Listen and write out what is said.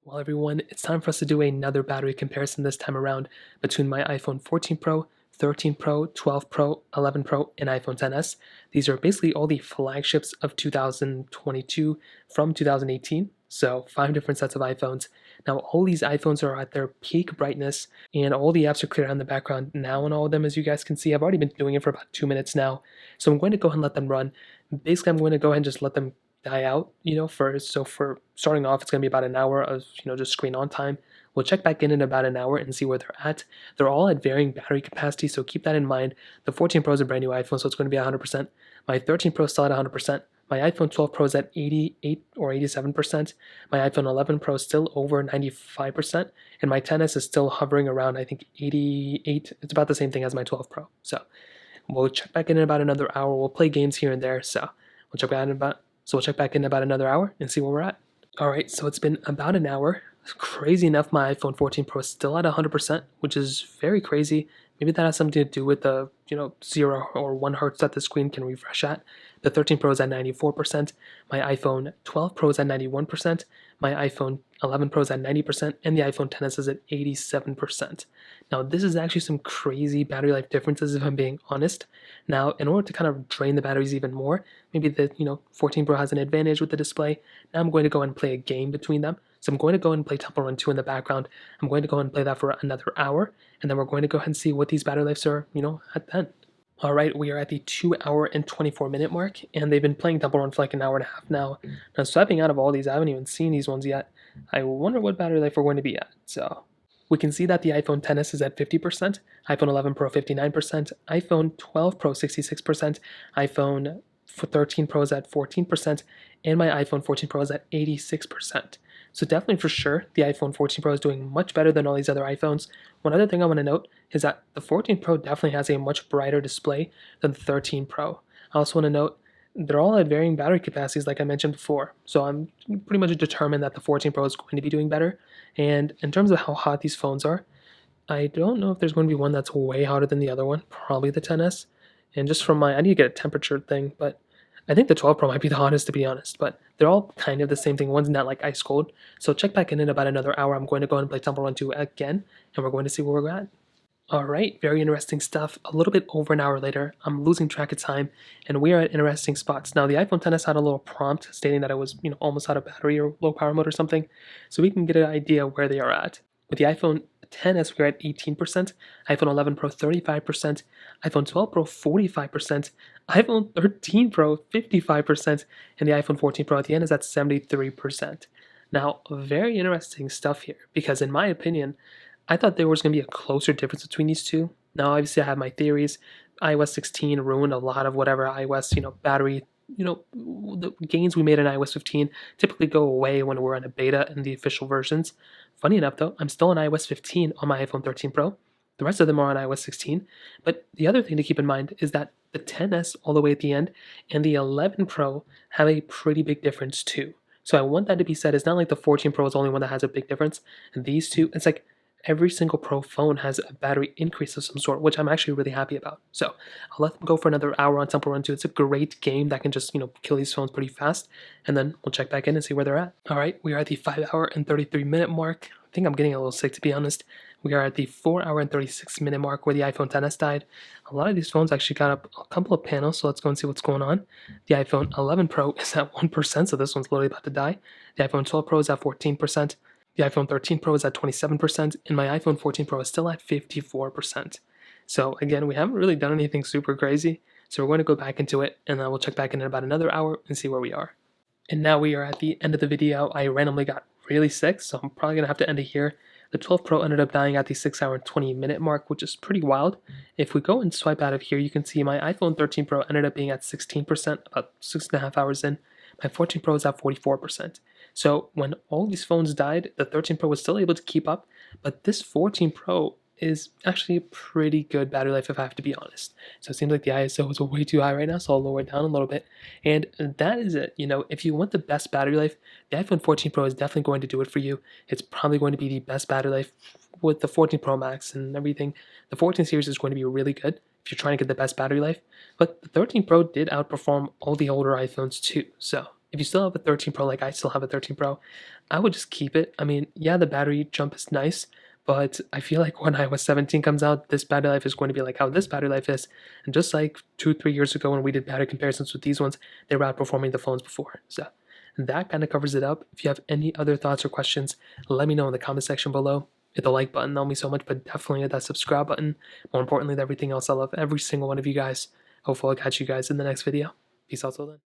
Well, everyone, it's time for us to do another battery comparison this time around between my iPhone 14 Pro, 13 Pro, 12 Pro, 11 Pro, and iPhone XS. These are basically all the flagships of 2022 from 2018. So, 5 different sets of iPhones. Now, all these iPhones are at their peak brightness, and all the apps are cleared out in the background now on all of them, as you guys can see. I've already been doing it for about 2 minutes now. So, I'm going to go ahead and let them run. Basically, I'm going to go ahead and just let them die out, first. So for starting off, it's going to be about an hour of, just screen on time. We'll check back in about an hour and see where they're at. They're all at varying battery capacity, so keep that in mind. The 14 Pro is a brand new iPhone, so it's going to be 100%. My 13 Pro is still at 100%. My iPhone 12 Pro is at 88 or 87%. My iPhone 11 Pro is still over 95%. And my XS is still hovering around, I think, 88. It's about the same thing as my 12 Pro. So we'll check back in about another hour. We'll play games here and there. So we'll check back in about another hour and see where we're at. All right, so it's been about an hour. Crazy enough, my iPhone 14 Pro is still at 100%, which is very crazy. Maybe that has something to do with the 0 or 1 hertz that the screen can refresh at. The 13 Pro is at 94%. My iPhone 12 Pro is at 91%. My iPhone 11 Pro is at 90%, and the iPhone XS is at 87%. Now, this is actually some crazy battery life differences, if I'm being honest. Now, in order to kind of drain the batteries even more, maybe the 14 Pro has an advantage with the display. Now I'm going to go and play a game between them. So I'm going to go and play Temple Run 2 in the background. I'm going to go and play that for another hour, and then we're going to go ahead and see what these battery lives are, at then. All right, we are at the 2 hour and 24 minute mark, and they've been playing Temple Run for like an hour and a half now. Now, swiping out of all these, I haven't even seen these ones yet. I wonder what battery life we're going to be at. So we can see that the iPhone XS is at 50%, iPhone 11 Pro 59%, iPhone 12 Pro 66%, iPhone 13 Pro is at 14%, and my iPhone 14 Pro is at 86%. So definitely for sure, the iPhone 14 Pro is doing much better than all these other iPhones. One other thing I want to note is that the 14 Pro definitely has a much brighter display than the 13 Pro. I also want to note they're all at varying battery capacities like I mentioned before. So I'm pretty much determined that the 14 Pro is going to be doing better. And in terms of how hot these phones are, I don't know if there's going to be one that's way hotter than the other one, probably the XS. And just from I need to get a temperature thing, but I think the 12 Pro might be the hottest, to be honest, but they're all kind of the same thing. One's not like ice cold. So check back in about another hour. I'm going to go and play Temple Run 2 again, and we're going to see where we're at. All right, very interesting stuff. A little bit over an hour later, I'm losing track of time, and we are at interesting spots. Now, the iPhone XS had a little prompt stating that it was, almost out of battery or low power mode or something, so we can get an idea where they are at. With the iPhone XS, we're at 18%, iPhone 11 Pro 35%, iPhone 12 Pro 45%, iPhone 13 Pro 55%, and the iPhone 14 Pro at the end is at 73%. Now, very interesting stuff here, because in my opinion, I thought there was going to be a closer difference between these two. Now, obviously, I have my theories. iOS 16 ruined a lot of whatever iOS, battery, the gains we made in iOS 15 typically go away when we're in a beta in the official versions. Funny enough, though, I'm still on iOS 15 on my iPhone 13 Pro. The rest of them are on iOS 16. But the other thing to keep in mind is that the XS all the way at the end and the 11 Pro have a pretty big difference too. So I want that to be said. It's not like the 14 Pro is the only one that has a big difference. And these two, it's like every single Pro phone has a battery increase of some sort, which I'm actually really happy about. So I'll let them go for another hour on Temple Run 2. It's a great game that can just, kill these phones pretty fast. And then we'll check back in and see where they're at. All right, we are at the 5 hour and 33 minute mark. I think I'm getting a little sick, to be honest. We are at the 4 hour and 36 minute mark where the iPhone XS died. A lot of these phones actually got up a couple of panels, so let's go and see what's going on. The iPhone 11 Pro is at 1%, so this one's literally about to die. The iPhone 12 Pro is at 14%. The iPhone 13 Pro is at 27%, and my iPhone 14 Pro is still at 54%. So again, we haven't really done anything super crazy, so we're going to go back into it, and then we'll check back in about another hour and see where we are. And now we are at the end of the video. I randomly got really sick, so I'm probably going to have to end it here. The 12 Pro ended up dying at the 6 hour and 20 minute mark, which is pretty wild. If we go and swipe out of here, you can see my iPhone 13 Pro ended up being at 16%, about 6.5 hours in. My 14 Pro is at 44%. So when all these phones died, the 13 Pro was still able to keep up, but this 14 Pro is actually a pretty good battery life, if I have to be honest. So it seems like the ISO is way too high right now, so I'll lower it down a little bit. And that is it. If you want the best battery life, the iPhone 14 Pro is definitely going to do it for you. It's probably going to be the best battery life with the 14 Pro Max and everything. The 14 series is going to be really good if you're trying to get the best battery life, but the 13 Pro did outperform all the older iPhones too. So if you still have a 13 Pro, like I still have a 13 Pro, I would just keep it. I mean, yeah, the battery jump is nice, but I feel like when iOS 17 comes out, this battery life is going to be like how this battery life is. And just like 2, 3 years ago when we did battery comparisons with these ones, they were outperforming the phones before. So that kind of covers it up. If you have any other thoughts or questions, let me know in the comment section below. Hit the like button, that'll mean so much, but definitely hit that subscribe button. More importantly than everything else, I love every single one of you guys. Hopefully I'll catch you guys in the next video. Peace out till then.